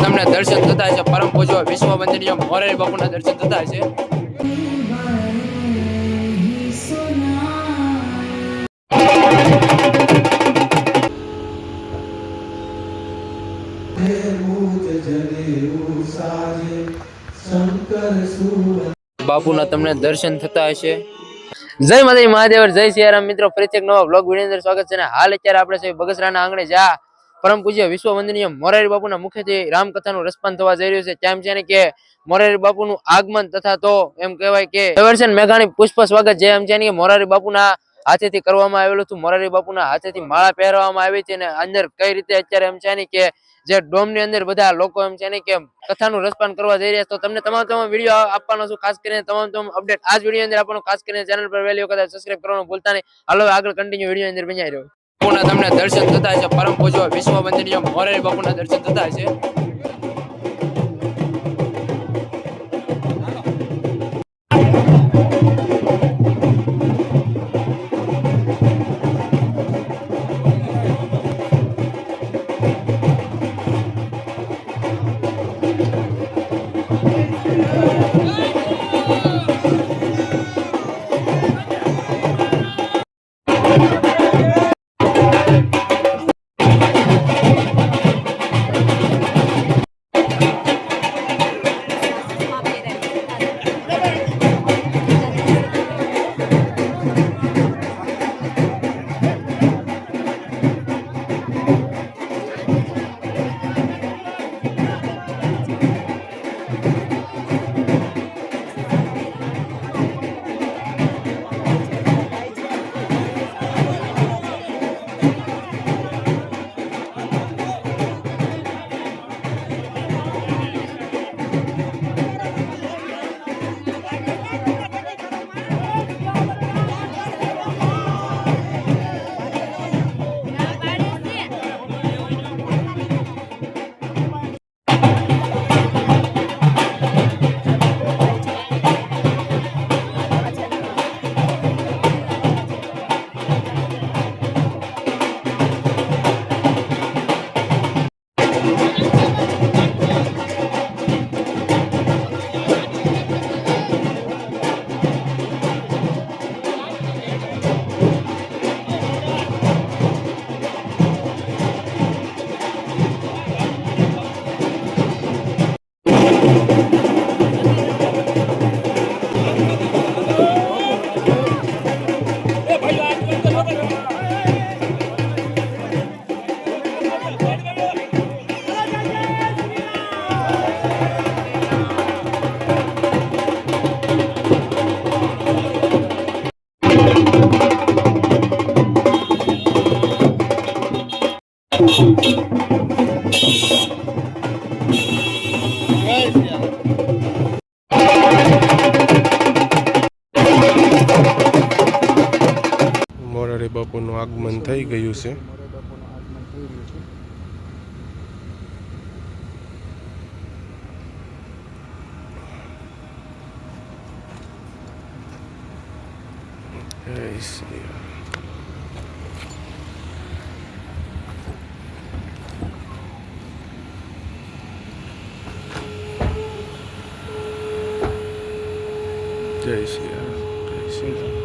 તમને દર્શન થતા છે પરમ પૂજ્ય વિશ્વ વંદનીય મોરારી બાપુના દર્શન થતા છે। બાપુના તમને દર્શન થતા હશે। જય માતાજી મહાદેવ, જય સિયારામ મિત્રો, ફરીથી એક નવા વ્લોગ વિડીયો અંદર સ્વાગત છે। અને હાલ અત્યારે આપણે છે બગસરાના આંગણે જા પરમ પૂજ્ય વિશ્વ વંદનીય મોરારી બાપુના મુખેથી રામકથાનું રસપાન થવા જઈ રહ્યું છે। કેમ છે ને કે મોરારી બાપુનું આગમન તથા તો એમ કહેવાય કે દર્શન મેઘાણી પુષ્પ સ્વાગત જે એમ છે ને કે મોરારી બાપુના હાથેથી કરવામાં આવેલું હતું। મોરારી બાપુના હાથેથી માળા પહેરવામાં આવી હતી અને અંદર કઈ રીતે અત્યારે એમ છે ને કે જે ડોમ ની અંદર બધા લોકો એમ છે ને કે કથાનું રસપાન કરવા જઈ રહ્યા છે। તો તમને તમામ વિડીયો આપવાનો છું, ખાસ કરીને તમામ અપડેટ આજ વિડીયો અંદર આપવાનો, ખાસ કરીને ચેનલ પર વહેલી વખત સબસ્ક્રાઇબ કરવાનું ભૂલતા નહીં। હાલો આગળ કન્ટિન્યુ વિડીયો અંદર બન્યા રહ્યો। બાપુના તમને દર્શન થતા છે પરમ પૂજ્ય વિશ્વ વંદનીય મોરારી બાપુના દર્શન થતા છે। મોરારી બાપુનું આગમન થઈ ગયું છે। જય શ્રી રામ। જય શ્રી રામ, જય શ્રી રામ।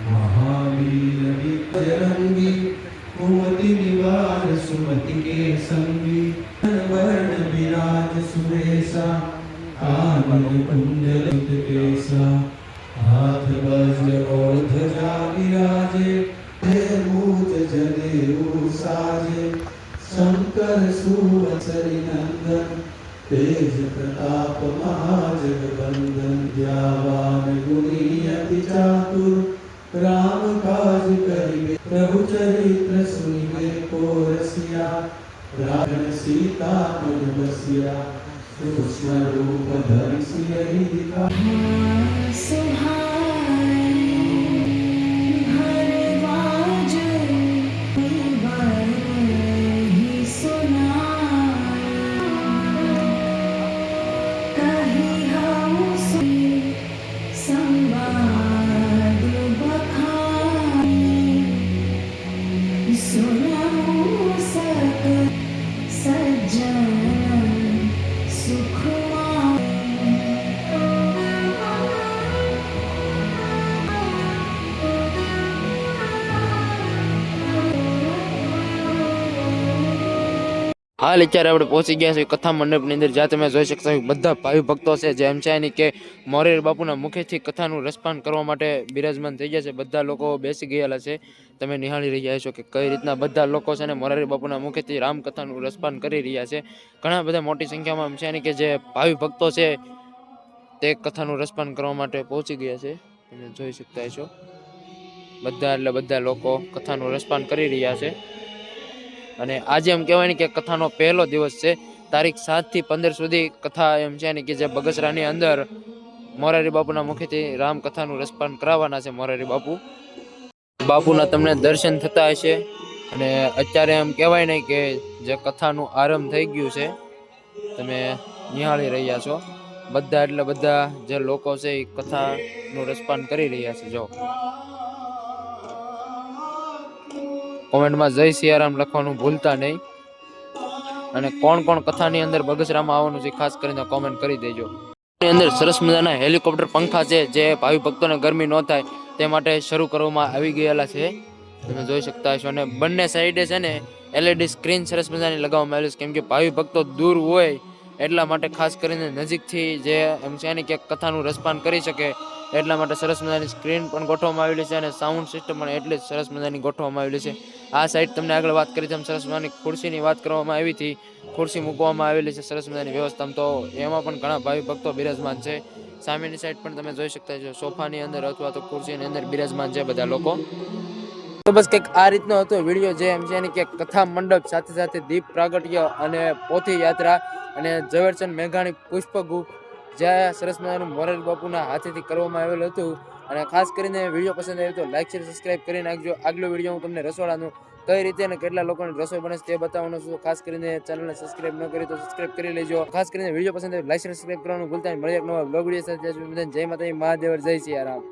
महावीर विजरंगी कुमति निवार सुमति के संगी वर्ण विराज सुरेशा कानन कुंडलित केसा हाथ वज्र और ध्वजा विराजे मूज जनेऊ साजे शंकर सुवसरि नंदन तेज प्रताप महाजगबंदन ज्ञावान गुणी अति चातुर राम काज करिबे प्रभु चरित्र सुनिबे को रसिया रावण सीता पद बसिया कृष्ण रूप धरि सियहि दिखा હાલ અત્યારે આપણે પહોંચી ગયા છીએ કથા મંડપની અંદર, જ્યાં તમે જોઈ શકતા હોય બધા ભાવિ ભક્તો છે જેમ છે એની કે મોરેર બાપુના મુખેથી કથાનું રસપાન કરવા માટે બિરાજમાન થઈ ગયા છે. બધા લોકો બેસી ગયેલા છે. તમે નિહાળી રહ્યા છો કે કઈ રીતના બધા લોકો છે ને મોરારી બાપુના મુખેથી રામકથાનું રસપાન કરી રહ્યા છે. ઘણા બધા મોટી સંખ્યામાં એમ છે એની કે જે ભાવિ ભક્તો છે તે કથાનું રસપાન કરવા માટે પહોંચી ગયા છે. તમે જોઈ શકતા છો બધા એટલે બધા લોકો કથાનું રસપાન કરી રહ્યા છે. અને આજે એમ કહેવાય ને કે કથાનો પહેલો દિવસ છે. તારીખ 7 થી 15 સુધી કથા એમ છે ને કે જે બગસરાની અંદર મોરારી બાપુના મુખેથી રામકથાનું રસપાન કરાવવાના છે. મોરારી બાપુના તમને દર્શન થતા હશે. અને અત્યારે એમ કહેવાય ને કે જે કથાનું આરંભ થઈ ગયું છે, તમે નિહાળી રહ્યા છો. બધા એટલે બધા જે લોકો છે એ કથાનું રસપાન કરી રહ્યા છે. જો કોમેન્ટમાં જય સિયારામ લખવાનું ભૂલતા નહીં. અને કોણ કોણ કથાની અંદર બગસરામાં આવવાનું છે ખાસ કરીને કોમેન્ટ કરી દેજો. ની અંદર સરસ મજાના હેલિકોપ્ટર પંખા છે જે ભાવિ ભક્તોને ગરમી ન થાય તે માટે શરૂ કરવામાં આવી ગયેલા છે. તમે જોઈ શકતા હશો. અને બંને સાઈડે છે ને LED સ્ક્રીન સરસ મજાની લગાવવામાં આવેલી છે, કેમ કે ભાવિ ભક્તો દૂર હોય એટલા માટે ખાસ કરીને નજીકથી જે એમ છે ને કે કથાનું રસપાન કરી શકે એટલા માટે સરસ મજાની સ્ક્રીન પણ ગોઠવવામાં આવેલી છે. અને સાઉન્ડ સિસ્ટમ પણ એટલી જ સરસ મજાની ગોઠવવામાં આવેલી છે. આ સાઈડ તમને આગળ વાત કરી તેમ સરસ મજાની ખુરશીની વાત કરવામાં આવી હતી. ખુરશી મૂકવામાં આવેલી છે સરસ મજાની વ્યવસ્થા. તો એમાં પણ ઘણા ભાવિ ભક્તો બિરાજમાન છે. સામેની સાઈડ પણ તમે જોઈ શકતા છો સોફાની અંદર અથવા તો ખુરશીની અંદર બિરાજમાન છે બધા લોકો. તો બસ કંઈક આ રીતનો હતો વિડીયો, જે એમ છે ને કે કથા મંડપ સાથે સાથે દીપ પ્રાગટ્ય અને પોથી યાત્રા અને ઝવેરચંદ મેઘાણી પુષ્પગુપ્ત જ્યાં સરસ મજાનું મોરારી બાપુના હાથેથી કરવામાં આવેલું હતું. અને ખાસ કરીને વિડીયો પસંદ આવ્યો તો લાઈક શેર સબસ્ક્રાઇબ કરી નાખજો. આગલો વિડીયો હું તમને રસોડાનું કઈ રીતે અને કેટલા લોકોને રસોઈ બને છે તે બતાવવાનો છું. ખાસ કરીને ચેનલને સબસ્ક્રાઇબ ન કરી તો સબસ્ક્રાઇબ કરી લેજો. ખાસ કરીને વિડીયો પસંદ આવે લાઈક શેર સબસ્ક્રાઇબ કરવાનું ભૂલતા નહીં. મળીએ એક નવા બ્લોગ વિડીયો સાથે. જય માતાજી, મહાદેવ, જય સિયારામ.